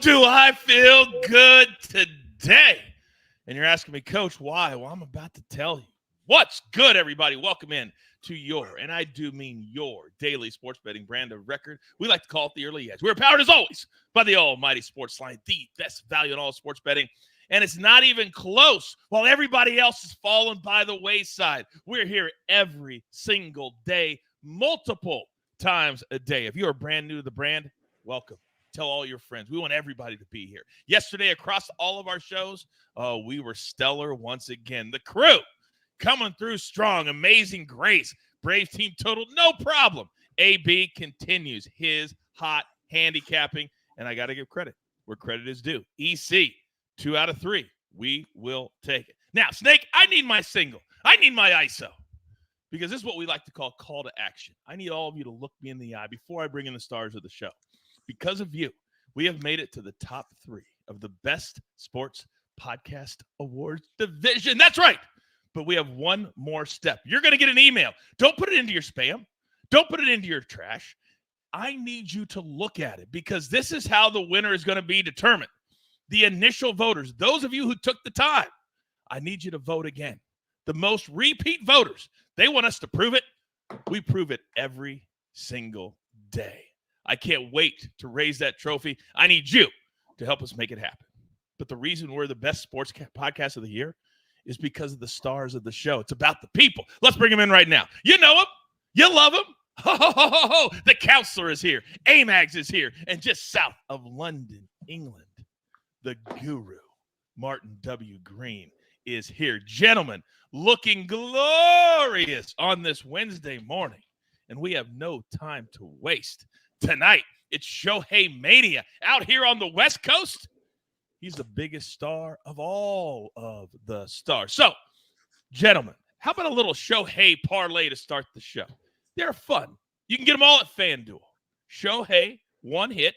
do I feel good today? And you're asking me, Coach, why? Well, I'm about to tell you. What's good, everybody? Welcome in to your, and I do mean your, daily sports betting brand of record. We like to call it the Early Edge. We're powered, as always, by the almighty SportsLine, the best value in all sports betting. And it's not even close. While everybody else is falling by the wayside, we're here every single day, multiple times a day. If you are brand new to the brand, welcome. Tell all your friends. We want everybody to be here. Yesterday, across all of our shows, we were stellar once again. The crew coming through strong. Amazing Grace. Braves team total, no problem. AB continues his hot handicapping. And I got to give credit where credit is due. EC, 2 out of 3. We will take it. Now, Snake, I need my single. I need my ISO. Because this is what we like to call to action. I need all of you to look me in the eye before I bring in the stars of the show. Because of you, we have made it to the top 3 of the best sports podcast awards division. That's right. But we have one more step. You're going to get an email. Don't put it into your spam. Don't put it into your trash. I need you to look at it because this is how the winner is going to be determined. The initial voters, those of you who took the time, I need you to vote again. The most repeat voters, they want us to prove it. We prove it every single day. I can't wait to raise that trophy. I need you to help us make it happen. But the reason we're the best sports podcast of the year is because of the stars of the show. It's about the people. Let's bring them in right now. You know them. You love them. Ho, ho, ho, ho, ho. The counselor is here. Amags is here. And just south of London, England, the guru, Martin W. Green, is here. Gentlemen, looking glorious on this Wednesday morning. And we have no time to waste. Tonight, it's Shohei Mania out here on the West Coast. He's the biggest star of all of the stars. So, gentlemen, how about a little Shohei parlay to start the show? They're fun. You can get them all at FanDuel. Shohei, 1 hit,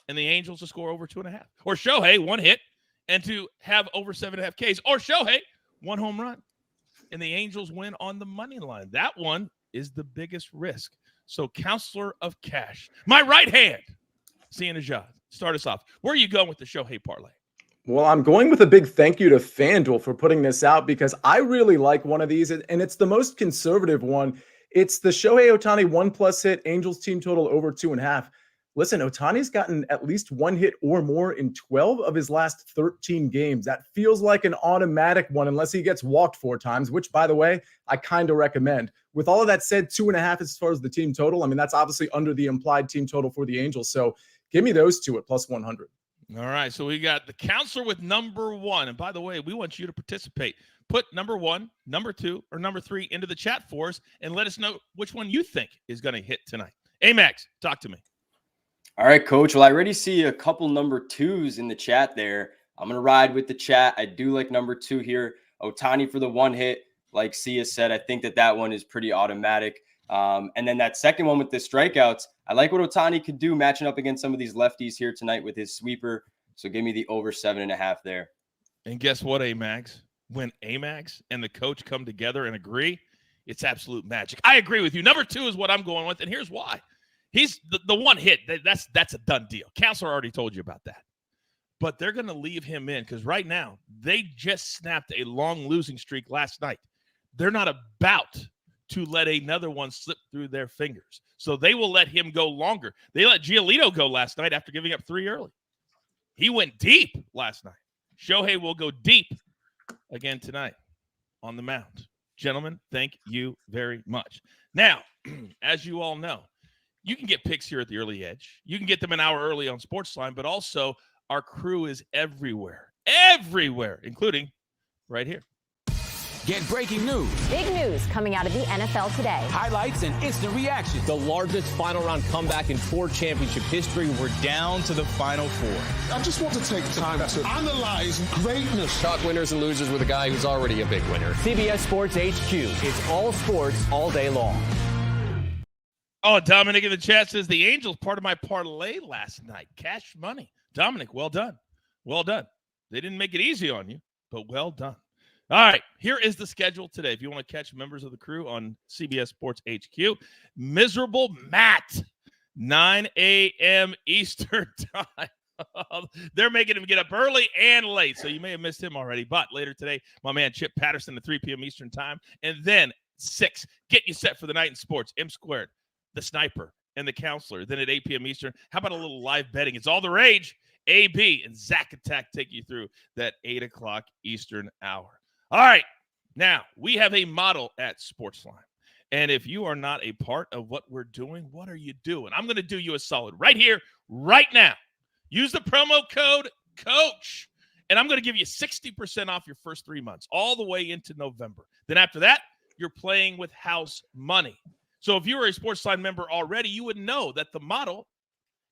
and the Angels to score over 2.5. Or Shohei, 1 hit, and to have over 7.5 Ks. Or Shohei, 1 home run, and the Angels win on the money line. That one is the biggest risk. So, counselor of cash, my right hand, Nejad, start us off. Where are you going with the Shohei parlay? Well, I'm going with a big thank you to FanDuel for putting this out because I really like one of these, and it's the most conservative one. It's the Shohei Ohtani 1+ hit, Angels team total over 2.5. Listen, Ohtani's gotten at least 1 hit or more in 12 of his last 13 games. That feels like an automatic one unless he gets walked 4 times, which, by the way, I kind of recommend. With all of that said, 2.5 as far as the team total. I mean, that's obviously under the implied team total for the Angels. So give me those 2 at +100. All right, so we got the counselor with number 1. And by the way, we want you to participate. Put number 1, number 2, or number 3 into the chat for us and let us know which one you think is going to hit tonight. Amags, talk to me. All right, Coach. Well, I already see a couple number 2s in the chat there. I'm going to ride with the chat. I do like number 2 here. Ohtani for the 1 hit. Like Sia said, I think that one is pretty automatic. And then that second one with the strikeouts, I like what Ohtani could do matching up against some of these lefties here tonight with his sweeper. So give me the over 7.5 there. And guess what, Amags? When Amags and the coach come together and agree, it's absolute magic. I agree with you. Number 2 is what I'm going with, and here's why. He's the 1 hit. That's a done deal. Counselor already told you about that. But they're going to leave him in because right now they just snapped a long losing streak last night. They're not about to let another one slip through their fingers. So they will let him go longer. They let Giolito go last night after giving up 3 early. He went deep last night. Shohei will go deep again tonight on the mound. Gentlemen, thank you very much. Now, as you all know, you can get picks here at the Early Edge. You can get them an hour early on SportsLine, but also our crew is everywhere, including right here. Get breaking news. Big news coming out of the NFL today. Highlights and instant reactions. The largest final round comeback in Ford championship history. We're down to the Final Four. I just want to take time to analyze greatness. Talk winners and losers with a guy who's already a big winner. CBS Sports HQ. It's all sports all day long. Oh, Dominic in the chat says the Angels part of my parlay last night. Cash money. Dominic, well done. Well done. They didn't make it easy on you, but well done. All right, here is the schedule today. If you want to catch members of the crew on CBS Sports HQ, Miserable Matt, 9 a.m. Eastern time. They're making him get up early and late, so you may have missed him already. But later today, my man Chip Patterson at 3 p.m. Eastern time. And then 6, get you set for the night in sports. M Squared, the Sniper, and the Counselor. Then at 8 p.m. Eastern, how about a little live betting? It's all the rage. AB and Zach Attack take you through that 8 o'clock Eastern hour. All right, now we have a model at SportsLine. And if you are not a part of what we're doing, what are you doing? I'm going to do you a solid right here, right now. Use the promo code COACH, and I'm going to give you 60% off your first 3 months, all the way into November. Then after that, you're playing with house money. So if you were a SportsLine member already, you would know that the model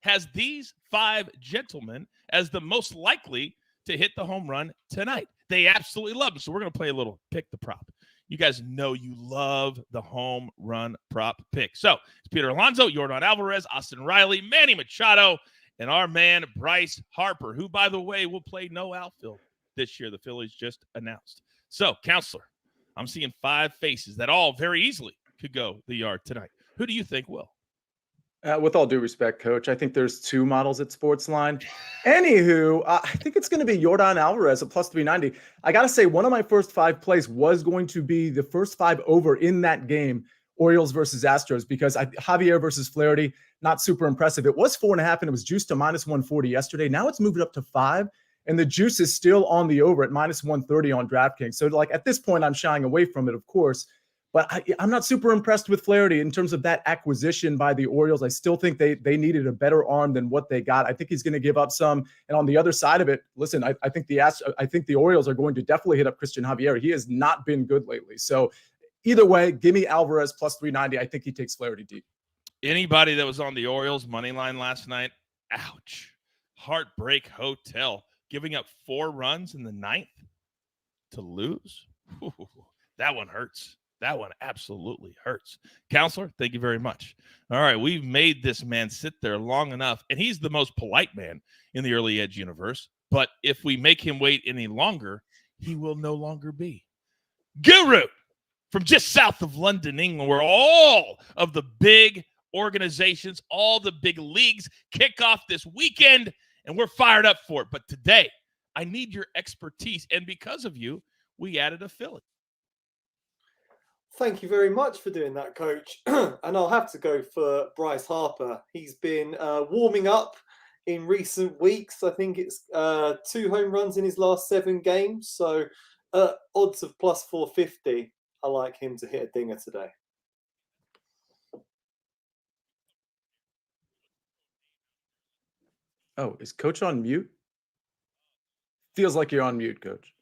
has these 5 gentlemen as the most likely to hit the home run tonight. They absolutely love it. So we're going to play a little pick the prop. You guys know you love the home run prop pick. So it's Peter Alonso, Yordan Alvarez, Austin Riley, Manny Machado, and our man Bryce Harper, who, by the way, will play no outfield this year. The Phillies just announced. So, Counselor, I'm seeing 5 faces that all very easily could go the yard tonight. Who do you think will? With all due respect, Coach, I think there's 2 models at SportsLine. Anywho, I think it's going to be Yordan Alvarez at plus 390. I got to say, one of my first 5 plays was going to be the first 5 over in that game, Orioles versus Astros, because Javier versus Flaherty, not super impressive. It was 4.5, and it was juiced to minus 140 yesterday. Now it's moved up to 5, and the juice is still on the over at minus 130 on DraftKings. So, like, at this point, I'm shying away from it, of course. But I'm not super impressed with Flaherty in terms of that acquisition by the Orioles. I still think they needed a better arm than what they got. I think he's going to give up some. And on the other side of it, listen, I think the Orioles are going to definitely hit up Christian Javier. He has not been good lately. So either way, give me Alvarez plus 390. I think he takes Flaherty deep. Anybody that was on the Orioles money line last night, ouch. Heartbreak Hotel. Giving up 4 runs in the 9th to lose. Ooh, that one hurts. That one absolutely hurts. Counselor, thank you very much. All right, we've made this man sit there long enough, and he's the most polite man in the early edge universe. But if we make him wait any longer, he will no longer be. Guru from just south of London, England, where all of the big organizations, all the big leagues kick off this weekend, and we're fired up for it. But today, I need your expertise, and because of you, we added a Philly. Thank you very much for doing that, Coach. And I'll have to go for Bryce Harper. He's been warming up in recent weeks. I think it's 2 home runs in his last 7 games. So odds of plus 450. I like him to hit a dinger today. Oh, is Coach on mute? Feels like you're on mute, Coach.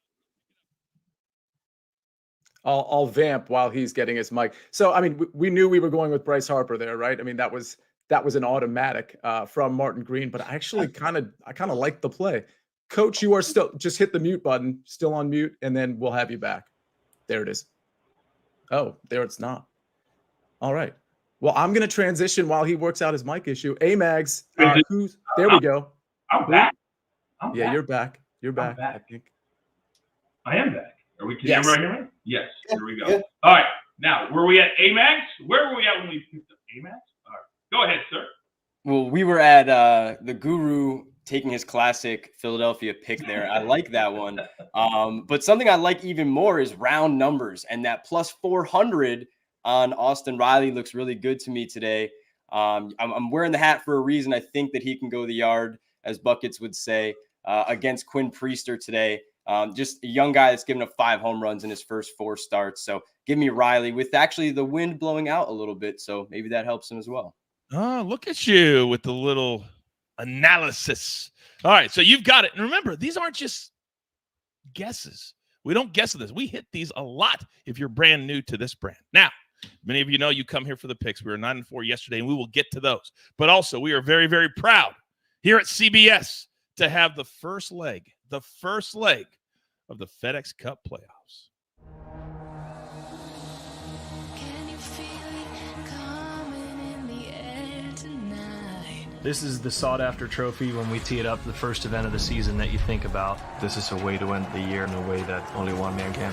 I'll vamp while he's getting his mic. So, I mean, we knew we were going with Bryce Harper there, right? I mean, that was an automatic from Martin Green, but I actually kind of like the play. Coach, you are still, just hit the mute button, still on mute, and then we'll have you back. There it is. Oh, there it's not. All right. Well, I'm going to transition while he works out his mic issue. Amags, there we go. I'm back. Yeah, you're back. You're back, back. I think. I am back. Are we Yes. everybody hear me? Yes. Here we go. Yeah. All right. Now, were we at Amags? Where were we at when we picked up Amags? All right. Go ahead, sir. Well, we were at the Guru taking his classic Philadelphia pick there. I like that one. But something I like even more is round numbers, and that plus 400 on Austin Riley looks really good to me today. I'm wearing the hat for a reason. I think that he can go the yard, as Buckets would say, against Quinn Priester today. Just a young guy that's given up 5 home runs in his first 4 starts. So give me Riley with actually the wind blowing out a little bit. So maybe that helps him as well. Oh, look at you with the little analysis. All right, so you've got it. And remember, these aren't just guesses. We don't guess at this. We hit these a lot if you're brand new to this brand. Now, many of you know you come here for the picks. We were 9-4 yesterday, and we will get to those. But also, we are very, very proud here at CBS to have the first leg of the FedEx Cup playoffs. This is the sought-after trophy when we tee it up, the first event of the season that you think about. This is a way to end the year in a way that only one man can.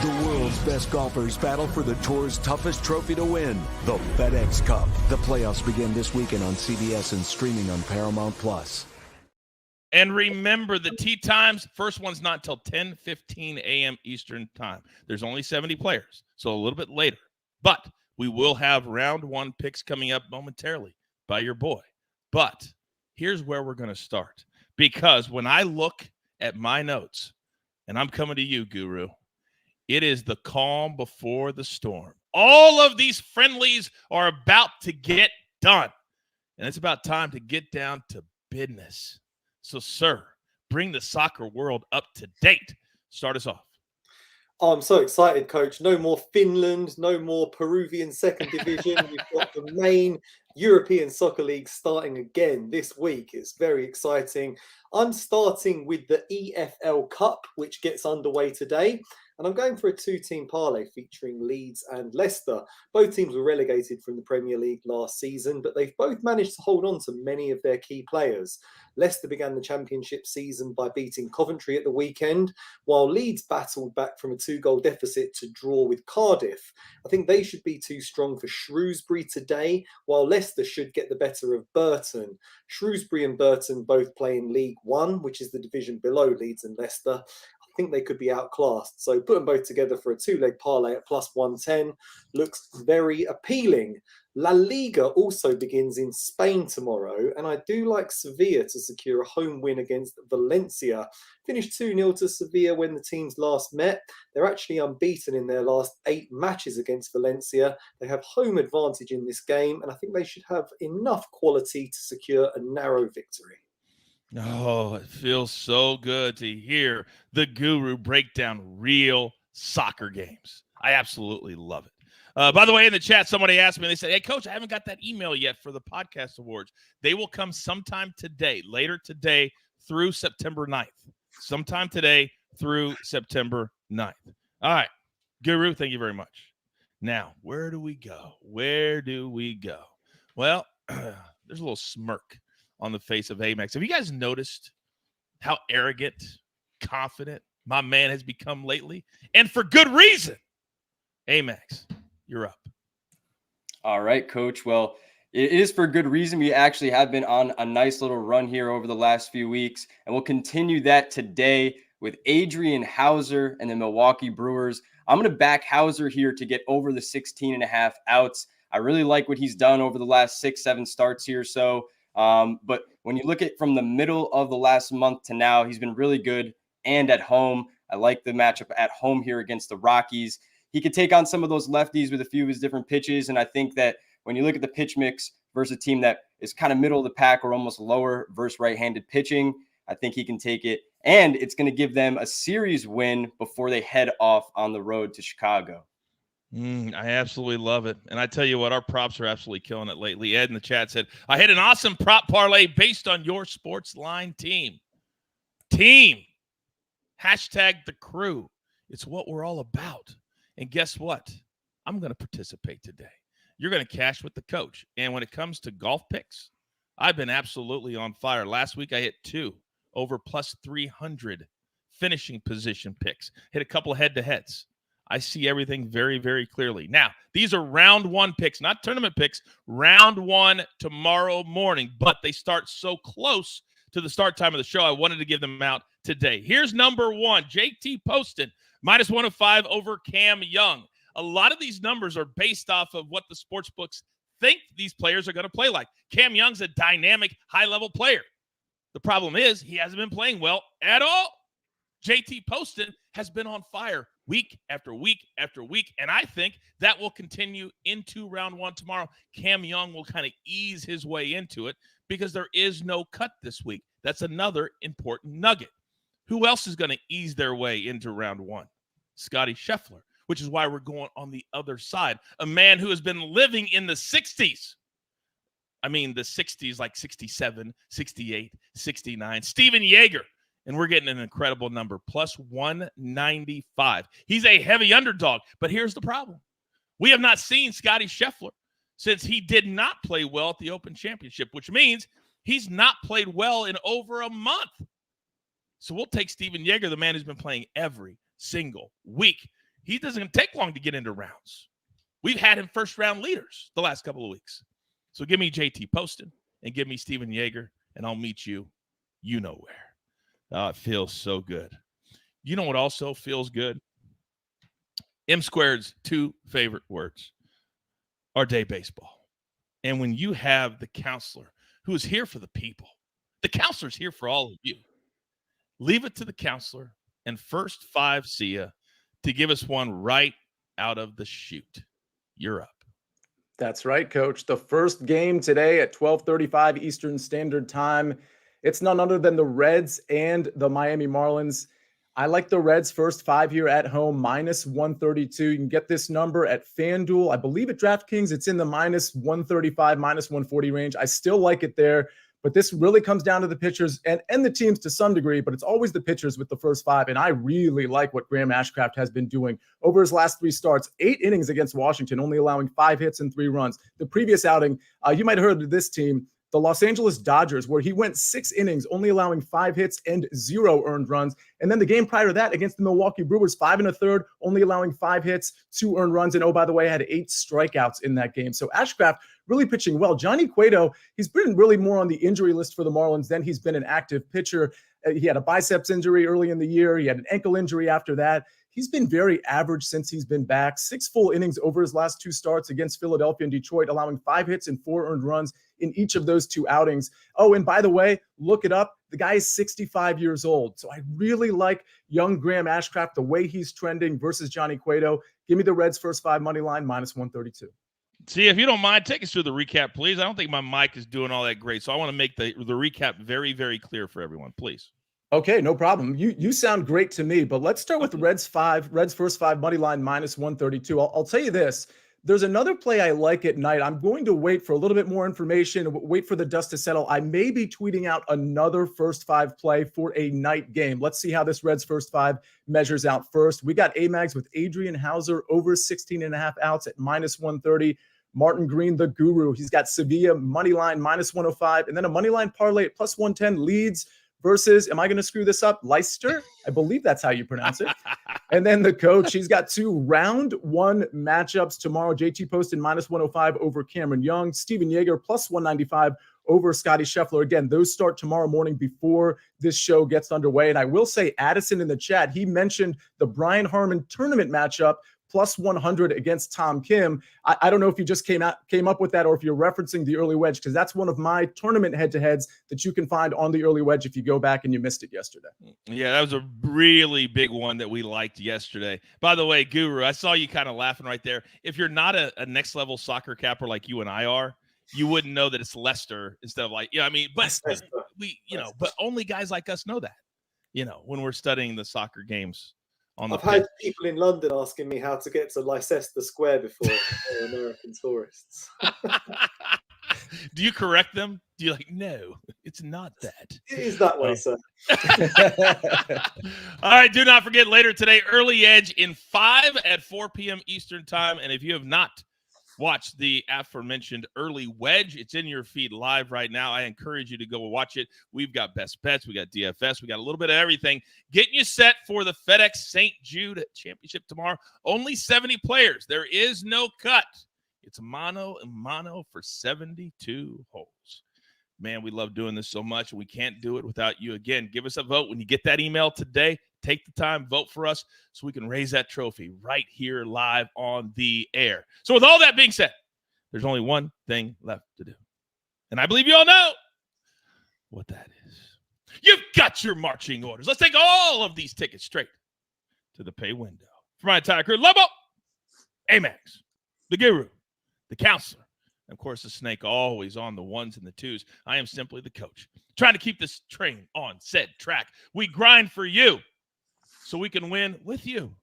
The the world's best golfers battle for the tour's toughest trophy to win, the FedEx Cup. The playoffs begin this weekend on CBS and streaming on Paramount+. And remember the tee times, first one's not until 10:15 a.m. Eastern time. There's only 70 players, so a little bit later. But we will have round one picks coming up momentarily by your boy. But here's where we're going to start. Because when I look at my notes, and I'm coming to you, Guru, it is the calm before the storm. All of these friendlies are about to get done. And it's about time to get down to business. So, sir, bring the soccer world up to date. Start us off. Oh, I'm so excited, Coach. No more Finland, no more Peruvian second division. We've got the main European Soccer League starting again this week. It's very exciting. I'm starting with the EFL Cup, which gets underway today. And I'm going for a two-team parlay featuring Leeds and Leicester. Both teams were relegated from the Premier League last season, but they've both managed to hold on to many of their key players. Leicester began the championship season by beating Coventry at the weekend, while Leeds battled back from a 2-goal deficit to draw with Cardiff. I think they should be too strong for Shrewsbury today, while Leicester should get the better of Burton. Shrewsbury and Burton both play in League One, which is the division below Leeds and Leicester. I think they could be outclassed. So put them both together for a two-leg parlay at plus 110 looks very appealing. La Liga also begins in Spain tomorrow, and I do like Sevilla to secure a home win against Valencia. Finished 2-0 to Sevilla when the teams last met. They're actually unbeaten in their last 8 matches against Valencia. They have home advantage in this game, and I think they should have enough quality to secure a narrow victory. Oh, it feels so good to hear the Guru break down real soccer games. I absolutely love it. By the way, in the chat, somebody asked me, they said, hey, Coach, I haven't got that email yet for the podcast awards. They will come sometime today, later today through September 9th. Sometime today through September 9th. All right, Guru, thank you very much. Now, where do we go? Where do we go? Well, there's a little smirk on the face of Amags. Have you guys noticed how arrogant, confident my man has become lately? And for good reason. Amags, you're up. All right, Coach. Well, it is for good reason. We actually have been on a nice little run here over the last few weeks, and we'll continue that today with Adrian Hauser and the Milwaukee Brewers. I'm going to back Hauser here to get over the 16.5 outs. I really like what he's done over the last 6-7 starts here. So, but when you look at from the middle of the last month to now, he's been really good and at home. I like the matchup at home here against the Rockies. He could take on some of those lefties with a few of his different pitches. And I think that when you look at the pitch mix versus a team that is kind of middle of the pack or almost lower versus right-handed pitching, I think he can take it. And it's going to give them a series win before they head off on the road to Chicago. I absolutely love it. And I tell you what, our props are absolutely killing it lately. Ed in the chat said, I hit an awesome prop parlay based on your SportsLine team. Hashtag the crew. It's what we're all about. And guess what? I'm going to participate today. You're going to cash with the coach. And when it comes to golf picks, I've been absolutely on fire. Last week, I hit 2 over plus 300 finishing position picks. Hit a couple of head-to-heads. I see everything very, very clearly. Now, these are round 1 picks, not tournament picks. Round 1 tomorrow morning, but they start so close to the start time of the show, I wanted to give them out today. Here's number 1, JT Poston, minus 105 over Cam Young. A lot of these numbers are based off of what the sports books think these players are going to play like. Cam Young's a dynamic, high-level player. The problem is he hasn't been playing well at all. JT Poston has been on fire week after week after week, and I think that will continue into round 1 tomorrow. Cam Young will kind of ease his way into it because there is no cut this week. That's another important nugget. Who else is going to ease their way into round 1? Scotty Scheffler, which is why we're going on the other side. A man who has been living in the 60s. I mean, the 60s, like 67, 68, 69. Steven Yeager. And we're getting an incredible number, plus 195. He's a heavy underdog, but here's the problem. We have not seen Scotty Scheffler since he did not play well at the Open Championship, which means he's not played well in over a month. So we'll take Steven Yeager, the man who's been playing every single week. he doesn't take long to get into rounds. We've had him first-round leaders the last couple of weeks. So give me JT Poston and give me Steven Yeager, and I'll meet you know where. It feels so good. You know what also feels good? M Squared's 2 favorite words are day baseball. And when you have the counselor who is here for the people, the counselor's here for all of you. Leave it to the counselor and First 5 Sia to give us one right out of the chute. You're up. That's right, Coach. The first game today at 12:35 Eastern Standard Time. It's none other than the Reds and the Miami Marlins. I like the Reds first 5 here at home, -132. You can get this number at FanDuel. I believe at DraftKings, it's in the -135, -140 range. I still like it there, but this really comes down to the pitchers and the teams to some degree, but it's always the pitchers with the first 5. And I really like what Graham Ashcraft has been doing over his last 3 starts, 8 innings against Washington, only allowing 5 hits and 3 runs. The previous outing, you might have heard of this team, the Los Angeles Dodgers, where he went 6 innings, only allowing 5 hits and 0 earned runs. And then the game prior to that against the Milwaukee Brewers, 5 1/3, only allowing 5 hits, 2 earned runs. And oh, by the way, had 8 strikeouts in that game. So Ashcraft really pitching well. Johnny Cueto, he's been really more on the injury list for the Marlins than he's been an active pitcher. He had a biceps injury early in the year. He had an ankle injury after that. He's been very average since he's been back. 6 full innings over his last 2 starts against Philadelphia and Detroit, allowing 5 hits and 4 earned runs in each of those 2 outings. Oh, and by the way, look it up. The guy is 65 years old. So I really like young Graham Ashcraft, the way he's trending versus Johnny Cueto. Give me the Reds first 5 money line, -132. See, if you don't mind, take us through the recap, please. I don't think my mic is doing all that great, so I want to make the recap very, very clear for everyone, please. Okay, no problem. You sound great to me, but let's start with Reds first 5 money line -132. I'll tell you this. There's another play I like at night. I'm going to wait for a little bit more information, wait for the dust to settle. I may be tweeting out another first 5 play for a night game. Let's see how this Reds first 5 measures out first. We got Amags with Adrian Hauser over 16.5 outs at -130. Martin Green, the guru. He's got Sevilla money line -105, and then a money line parlay at +110. Leeds versus, am I going to screw this up? Leicester? I believe that's how you pronounce it. And then the coach, he's got 2 round 1 matchups tomorrow. JT Poston -105 over Cameron Young. Steven Yeager +195 over Scotty Scheffler. Again, those start tomorrow morning before this show gets underway. And I will say, Addison in the chat, he mentioned the Brian Harmon tournament matchup +100 against Tom Kim. I don't know if you just came up with that or if you're referencing the early wedge, because that's one of my tournament head-to-heads that you can find on the early wedge if you go back and you missed it yesterday. Yeah, that was a really big one that we liked yesterday. By the way, Guru, I saw you kind of laughing right there. If you're not a next-level soccer capper like you and I are, you wouldn't know that it's Leicester instead of like, but but only guys like us know that, when we're studying the soccer games. I've had people in London asking me how to get to Leicester Square before American tourists. Do you correct them? Do you no, it's not that. It is that way, sir. All right, do not forget later today, Early Edge in 5 at 4 p.m. Eastern time. And if you have not watched the aforementioned Early Wedge, it's in your feed live right now. I encourage you to go watch it. We've got best bets. We got DFS. We got a little bit of everything. Getting you set for the FedEx St. Jude Championship tomorrow. Only 70 players. There is no cut. It's mano and mano for 72 holes. Man, we love doing this so much. We can't do it without you. Again, give us a vote when you get that email today. Take the time, vote for us so we can raise that trophy right here live on the air. So with all that being said, there's only one thing left to do. And I believe you all know what that is. You've got your marching orders. Let's take all of these tickets straight to the pay window. For my entire crew, Lobo, Amags, the guru, the counselor, and of course the snake, always on the 1s and the 2s. I am simply the coach, trying to keep this train on said track. We grind for you so we can win with you.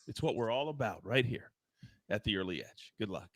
It's what we're all about right here at the Early Edge. Good luck.